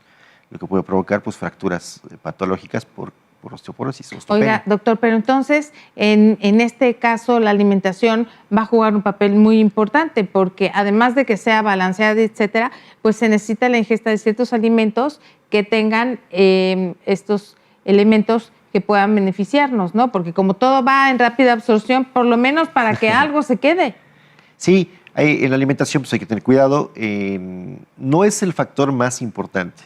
D: lo que puede provocar pues, fracturas patológicas por osteoporosis.
A: Oiga, doctor, pero entonces, en este caso, la alimentación va a jugar un papel muy importante porque además de que sea balanceada, etcétera, pues se necesita la ingesta de ciertos alimentos que tengan estos elementos que puedan beneficiarnos, ¿no? Porque como todo va en rápida absorción, por lo menos para que algo se quede.
D: Sí, en la alimentación pues hay que tener cuidado. No es el factor más importante,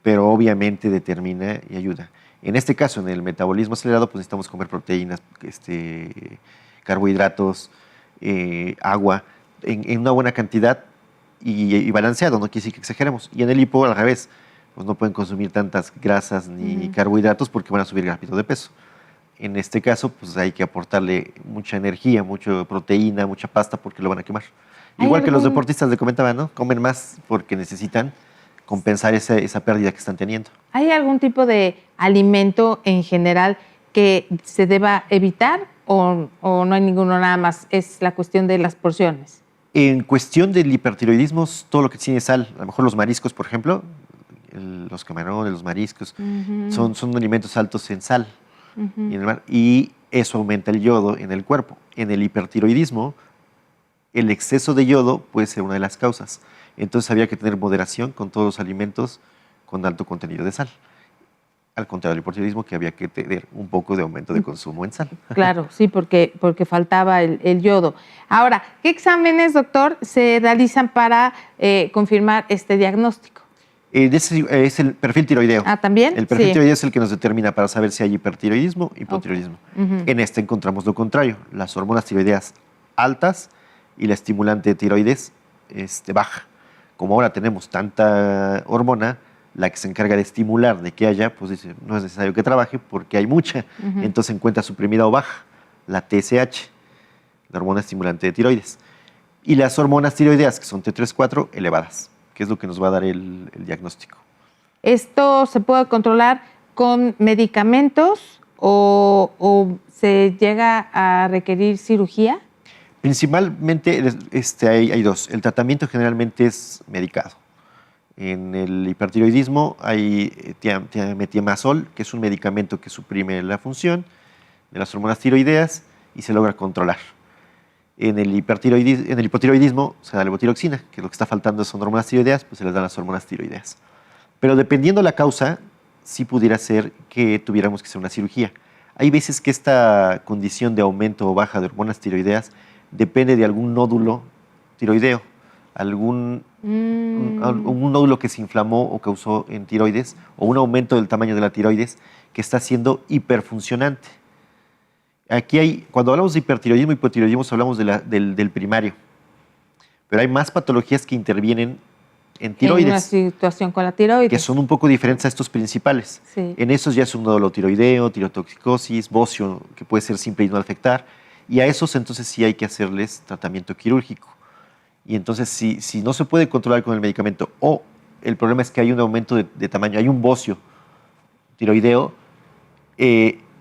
D: pero obviamente determina y ayuda. En este caso, en el metabolismo acelerado, pues necesitamos comer proteínas, carbohidratos, agua, en una buena cantidad y balanceado, no quiere decir que exageremos. Y en el hipo, al revés, pues no pueden consumir tantas grasas ni carbohidratos porque van a subir rápido de peso. En este caso, pues hay que aportarle mucha energía, mucha proteína, mucha pasta porque lo van a quemar. Igual que los deportistas le comentaban, ¿no? Comen más porque necesitan compensar esa pérdida que están teniendo.
A: ¿Hay algún tipo de alimento en general que se deba evitar o no hay ninguno, nada más es la cuestión de las porciones?
D: En cuestión del hipertiroidismo, todo lo que tiene sal, a lo mejor los mariscos, por ejemplo, los camarones, los mariscos, son alimentos altos en sal en el mar, y eso aumenta el yodo en el cuerpo. En el hipertiroidismo, el exceso de yodo puede ser una de las causas. Entonces había que tener moderación con todos los alimentos con alto contenido de sal. Al contrario del hipertiroidismo, que había que tener un poco de aumento de consumo en sal.
A: Claro, sí, porque faltaba el yodo. Ahora, ¿qué exámenes, doctor, se realizan para confirmar este diagnóstico?
D: Es el perfil tiroideo.
A: Ah, ¿también?
D: El perfil tiroideo es el que nos determina para saber si hay hipertiroidismo o hipotiroidismo. En este encontramos lo contrario, las hormonas tiroideas altas y la estimulante de tiroides baja. Como ahora tenemos tanta hormona, la que se encarga de estimular, de que haya, pues dice, no es necesario que trabaje porque hay mucha, entonces se encuentra suprimida o baja. la TSH, la hormona estimulante de tiroides, y las hormonas tiroideas, que son T3, 4, elevadas, que es lo que nos va a dar el diagnóstico.
A: ¿Esto se puede controlar con medicamentos o se llega a requerir cirugía?
D: Principalmente hay dos. El tratamiento generalmente es medicado. En el hipertiroidismo hay metiamazol, que es un medicamento que suprime la función de las hormonas tiroideas y se logra controlar. En el hipotiroidismo se da levotiroxina, que lo que está faltando son hormonas tiroideas, pues se les dan las hormonas tiroideas. Pero dependiendo la causa, sí pudiera ser que tuviéramos que hacer una cirugía. Hay veces que esta condición de aumento o baja de hormonas tiroideas depende de algún nódulo tiroideo, un nódulo que se inflamó o causó en tiroides, o un aumento del tamaño de la tiroides que está siendo hiperfuncionante. Aquí cuando hablamos de hipertiroidismo y hipotiroidismo, hablamos del primario, pero hay más patologías que intervienen en tiroides.
A: En una situación con la tiroides.
D: Que son un poco diferentes a estos principales.
A: Sí.
D: En esos ya es un nódulo tiroideo, tirotoxicosis, bocio, que puede ser simple y no afectar. Y a esos entonces sí hay que hacerles tratamiento quirúrgico. Y entonces si no se puede controlar con el medicamento o el problema es que hay un aumento de tamaño, hay un bocio tiroideo,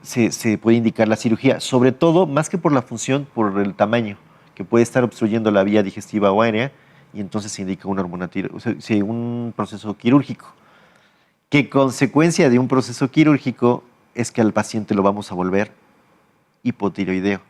D: se puede indicar la cirugía. Sobre todo, más que por la función, por el tamaño, que puede estar obstruyendo la vía digestiva o aérea, y entonces se indica una un proceso quirúrgico. ¿Qué consecuencia de un proceso quirúrgico es que al paciente lo vamos a volver hipotiroideo?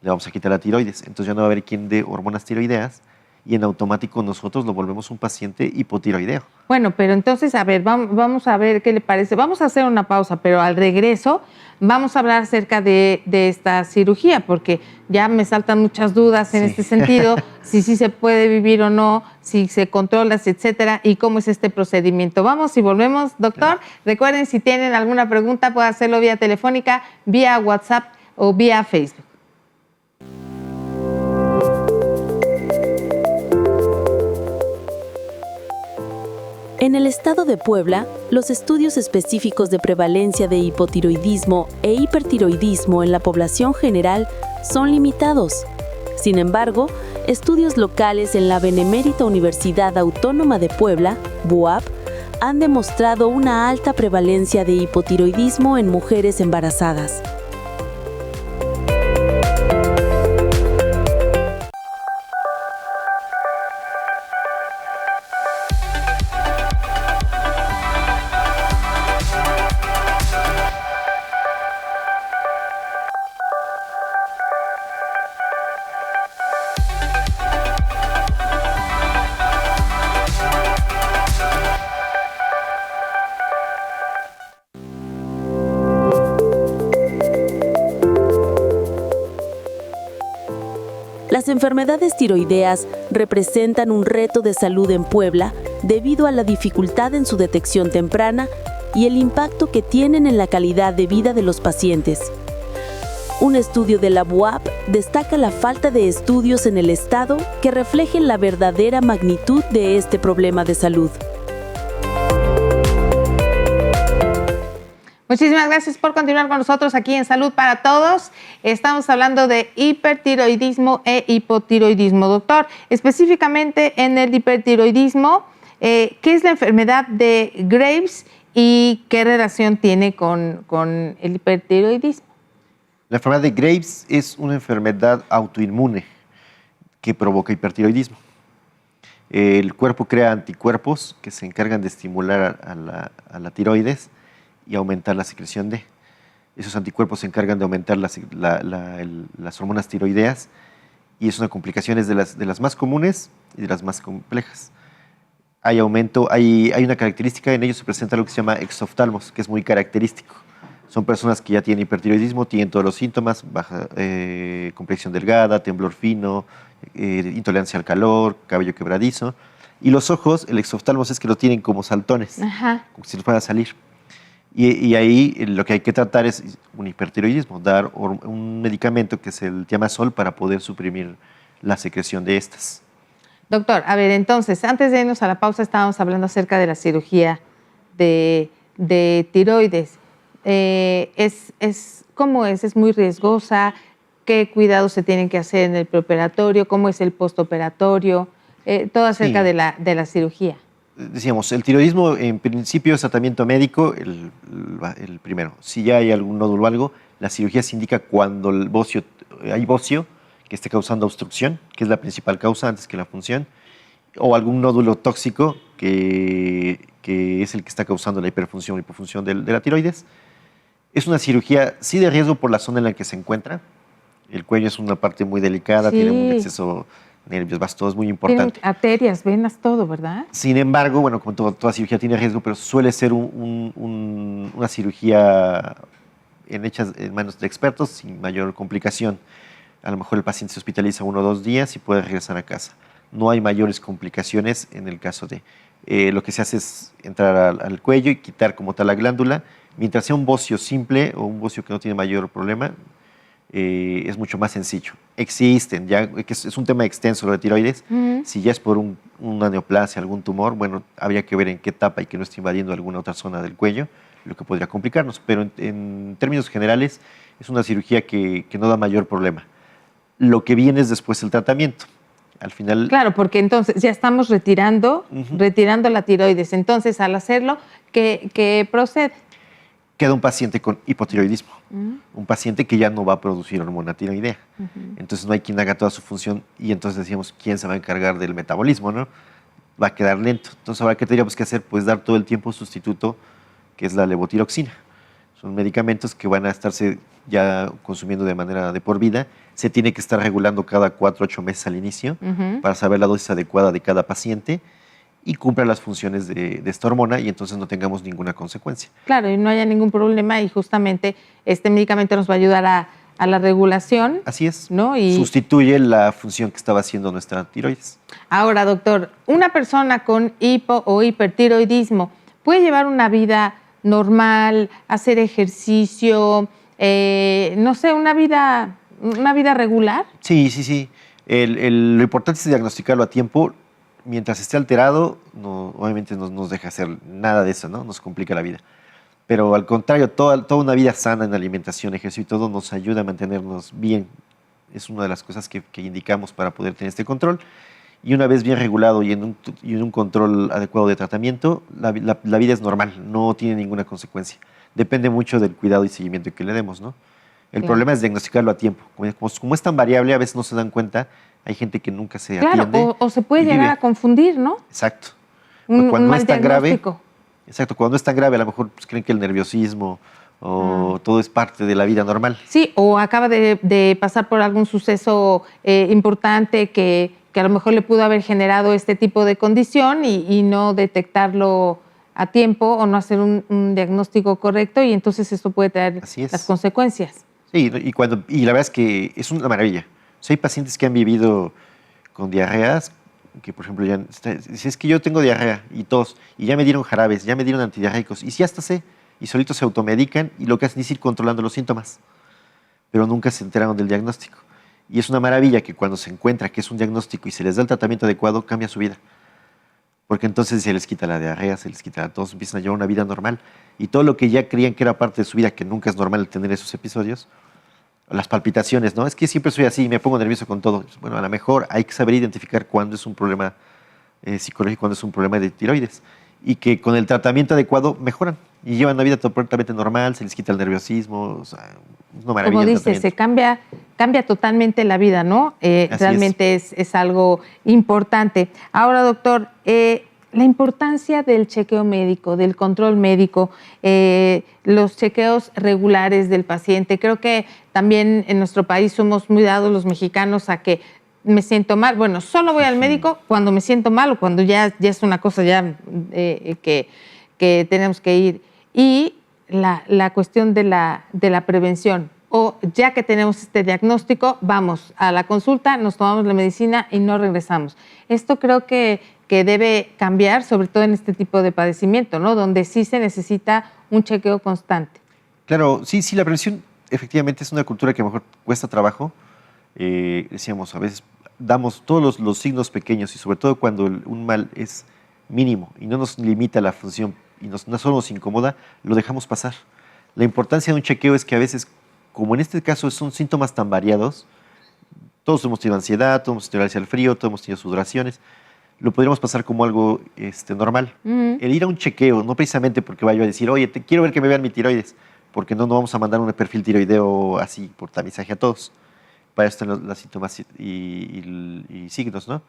D: Le vamos a quitar la tiroides, entonces ya no va a haber quien dé hormonas tiroideas y en automático nosotros lo volvemos un paciente hipotiroideo.
A: Bueno, pero entonces, a ver, vamos a ver qué le parece. Vamos a hacer una pausa, pero al regreso vamos a hablar acerca de esta cirugía, porque ya me saltan muchas dudas en este sentido, si sí se puede vivir o no, si se controla, etcétera, y cómo es este procedimiento. Vamos y volvemos, doctor. Recuerden, si tienen alguna pregunta, pueden hacerlo vía telefónica, vía WhatsApp o vía Facebook.
C: En el estado de Puebla, los estudios específicos de prevalencia de hipotiroidismo e hipertiroidismo en la población general son limitados. Sin embargo, estudios locales en la Benemérita Universidad Autónoma de Puebla, BUAP, han demostrado una alta prevalencia de hipotiroidismo en mujeres embarazadas. Las enfermedades tiroideas representan un reto de salud en Puebla debido a la dificultad en su detección temprana y el impacto que tienen en la calidad de vida de los pacientes. Un estudio de la BUAP destaca la falta de estudios en el estado que reflejen la verdadera magnitud de este problema de salud.
A: Muchísimas gracias por continuar con nosotros aquí en Salud para Todos. Estamos hablando de hipertiroidismo e hipotiroidismo. Doctor, específicamente en el hipertiroidismo, ¿qué es la enfermedad de Graves y qué relación tiene con el hipertiroidismo?
D: La enfermedad de Graves es una enfermedad autoinmune que provoca hipertiroidismo. El cuerpo crea anticuerpos que se encargan de estimular a la tiroides y aumentar la secreción de. Esos anticuerpos se encargan de aumentar las hormonas tiroideas y es una complicación de las más comunes y de las más complejas. Hay aumento, hay una característica, en ellos se presenta lo que se llama exoftalmos, que es muy característico. Son personas que ya tienen hipertiroidismo, tienen todos los síntomas, baja complexión delgada, temblor fino, intolerancia al calor, cabello quebradizo. Y los ojos, el exoftalmos es que lo tienen como saltones, como si les fuera a salir. Y ahí lo que hay que tratar es un hipertiroidismo, dar un medicamento que es el tiamazol para poder suprimir la secreción de estas.
A: Doctor, a ver, entonces, antes de irnos a la pausa estábamos hablando acerca de la cirugía de tiroides. ¿Cómo es? ¿Es muy riesgosa? qué cuidados se tienen que hacer en el preoperatorio, cómo es el postoperatorio, todo acerca
D: Sí.
A: de la cirugía.
D: Decíamos, el tiroidismo en principio es tratamiento médico, el primero. Si ya hay algún nódulo o algo, la cirugía se indica cuando hay bocio que esté causando obstrucción, que es la principal causa antes que la función, o algún nódulo tóxico que es el que está causando la hiperfunción o hipofunción de la tiroides. Es una cirugía sí de riesgo por la zona en la que se encuentra. El cuello es una parte muy delicada,
A: Sí.
D: tiene un exceso de nervios vasos, todo es muy
A: Tienen
D: importante.
A: arterias, venas, todo, ¿verdad?
D: Sin embargo, bueno, como toda cirugía tiene riesgo, pero suele ser una cirugía hecha en manos de expertos sin mayor complicación. A lo mejor el paciente se hospitaliza 1 o 2 días y puede regresar a casa. No hay mayores complicaciones en el caso de... lo que se hace es entrar al cuello y quitar como tal la glándula. Mientras sea un bocio simple o un bocio que no tiene mayor problema, es mucho más sencillo. Existen, ya que es un tema extenso lo de tiroides. Si ya es por una neoplasia, algún tumor, bueno, habría que ver en qué etapa y que no esté invadiendo alguna otra zona del cuello, lo que podría complicarnos. Pero en términos generales, es una cirugía que no da mayor problema. Lo que viene es después el tratamiento. Al final...
A: Claro, porque entonces ya estamos retirando la tiroides. Entonces, al hacerlo, ¿qué procede?
D: Queda un paciente con hipotiroidismo, un paciente que ya no va a producir hormona tiroidea. Entonces no hay quien haga toda su función y entonces decíamos, ¿quién se va a encargar del metabolismo, no? Va a quedar lento. Entonces ahora, ¿qué tendríamos que hacer? Pues dar todo el tiempo sustituto, que es la levotiroxina. Son medicamentos que van a estarse ya consumiendo de manera de por vida. Se tiene que estar regulando cada 4 o 8 meses al inicio para saber la dosis adecuada de cada paciente y cumpla las funciones de esta hormona y entonces no tengamos ninguna consecuencia.
A: Claro, y no haya ningún problema y justamente este medicamento nos va a ayudar a la regulación.
D: Así es,
A: ¿no? Y
D: sustituye la función que estaba haciendo nuestra tiroides.
A: ahora, doctor, ¿una persona con hipo o hipertiroidismo puede llevar una vida normal, hacer ejercicio, no sé, una vida regular?
D: Sí, sí, sí. Lo importante es diagnosticarlo a tiempo. Mientras esté alterado, obviamente no nos deja hacer nada de eso, ¿no? Nos complica la vida. Pero al contrario, toda una vida sana en alimentación, ejercicio y todo nos ayuda a mantenernos bien. Es una de las cosas que indicamos para poder tener este control. Y una vez bien regulado y en un control adecuado de tratamiento, la vida es normal, no tiene ninguna consecuencia. Depende mucho del cuidado y seguimiento que le demos, ¿no? El problema es diagnosticarlo a tiempo. Como es tan variable, a veces no se dan cuenta. Hay gente que nunca se atiende.
A: Claro, o se puede
D: y
A: llegar
D: vive.
A: a confundir, ¿no?
D: Exacto.
A: Un
D: Cuando no
A: mal
D: es tan grave,
A: diagnóstico.
D: exacto, cuando no es tan grave, a lo mejor pues, creen que el nerviosismo o todo es parte de la vida normal.
A: Sí, o acaba de pasar por algún suceso importante que a lo mejor le pudo haber generado este tipo de condición y no detectarlo a tiempo o no hacer un diagnóstico correcto y entonces esto puede traer las consecuencias.
D: Sí, y la verdad es que es una maravilla. O sea, hay pacientes que han vivido con diarreas, que por ejemplo, si es que yo tengo diarrea y tos, y ya me dieron jarabes, ya me dieron antidiarreicos, y si hasta sé, y solitos se automedican, y lo que hacen es ir controlando los síntomas, pero nunca se enteraron del diagnóstico. Y es una maravilla que cuando se encuentra que es un diagnóstico y se les da el tratamiento adecuado, cambia su vida. Porque entonces se les quita la diarrea, se les quita la tos, empiezan a llevar una vida normal. Y todo lo que ya creían que era parte de su vida, que nunca es normal tener esos episodios, las palpitaciones, ¿no? Es que siempre soy así, me pongo nervioso con todo. Bueno, a lo mejor hay que saber identificar cuándo es un problema psicológico, cuándo es un problema de tiroides. Y que con el tratamiento adecuado mejoran y llevan una vida completamente normal, se les quita el nerviosismo, o sea, es una maravilla.
A: Como dices, se cambia totalmente la vida, ¿no? Realmente es algo importante. Ahora, doctor, la importancia del chequeo médico, del control médico, los chequeos regulares del paciente. Creo que también en nuestro país somos muy dados los mexicanos a que me siento mal. Bueno, solo voy al médico cuando me siento mal o cuando ya es una cosa ya que tenemos que ir. Y la cuestión de la prevención. O ya que tenemos este diagnóstico, vamos a la consulta, nos tomamos la medicina y no regresamos. Esto creo que debe cambiar, sobre todo en este tipo de padecimiento, ¿no? Donde sí se necesita un chequeo constante.
D: Claro, sí, la prevención efectivamente es una cultura que a lo mejor cuesta trabajo. Decíamos, a veces damos todos los signos pequeños y sobre todo cuando un mal es mínimo y no nos limita la función y no solo nos incomoda, lo dejamos pasar. La importancia de un chequeo es que a veces como en este caso son síntomas tan variados, todos hemos tenido ansiedad, todos hemos tenido alergia al frío, todos hemos tenido sudoraciones, lo podríamos pasar como algo normal. El ir a un chequeo, no precisamente porque vaya a decir, oye, quiero ver que me vean mi tiroides, porque no vamos a mandar un perfil tiroideo así por tamizaje a todos. Para esto están los síntomas y signos, ¿no?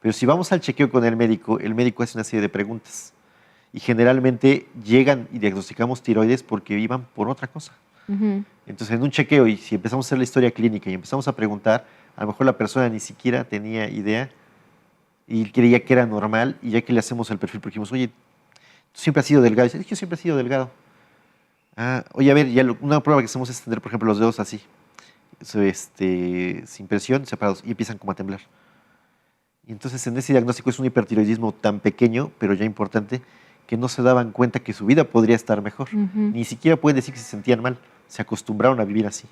D: Pero si vamos al chequeo con el médico hace una serie de preguntas. Y generalmente llegan y diagnosticamos tiroides porque iban por otra cosa. Entonces, en un chequeo, y si empezamos a hacer la historia clínica y empezamos a preguntar, a lo mejor la persona ni siquiera tenía idea y creía que era normal, y ya que le hacemos el perfil, porque dijimos, oye, tú siempre has sido delgado. Y dice, yo siempre he sido delgado. Oye, a ver, una prueba que hacemos es tener, por ejemplo, los dedos así, sin presión, separados, y empiezan como a temblar. Y entonces en ese diagnóstico es un hipertiroidismo tan pequeño, pero ya importante, que no se daban cuenta que su vida podría estar mejor. Ni siquiera pueden decir que se sentían mal, se acostumbraron a vivir así.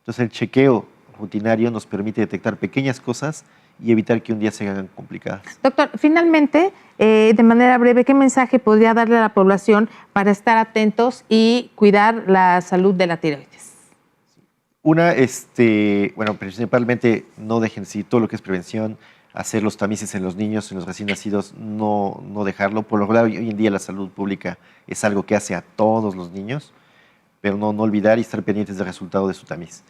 D: Entonces el chequeo rutinario nos permite detectar pequeñas cosas y evitar que un día se hagan complicadas.
A: Doctor, finalmente, de manera breve, ¿qué mensaje podría darle a la población para estar atentos y cuidar la salud de la tiroides?
D: Una, bueno, principalmente no dejen todo lo que es prevención, hacer los tamices en los niños, en los recién nacidos, no dejarlo. Por lo general, hoy en día la salud pública es algo que hace a todos los niños, pero no olvidar y estar pendientes del resultado de su tamiz.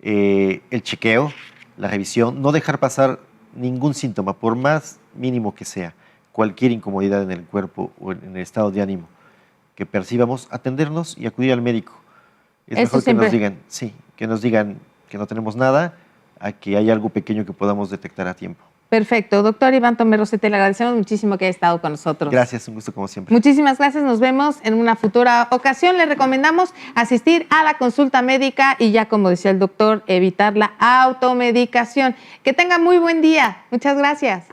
D: El chequeo, la revisión, no dejar pasar ningún síntoma, por más mínimo que sea, cualquier incomodidad en el cuerpo o en el estado de ánimo que percibamos, atendernos y acudir al médico. Es mejor que nos digan, sí, que nos digan que no tenemos nada, a que hay algo pequeño que podamos detectar a tiempo.
A: Perfecto. Doctor Iván Tomé Rosete, le agradecemos muchísimo que haya estado con nosotros.
D: Gracias, un gusto como siempre.
A: Muchísimas gracias. Nos vemos en una futura ocasión. Le recomendamos asistir a la consulta médica y ya, como decía el doctor, evitar la automedicación. Que tenga muy buen día. Muchas gracias.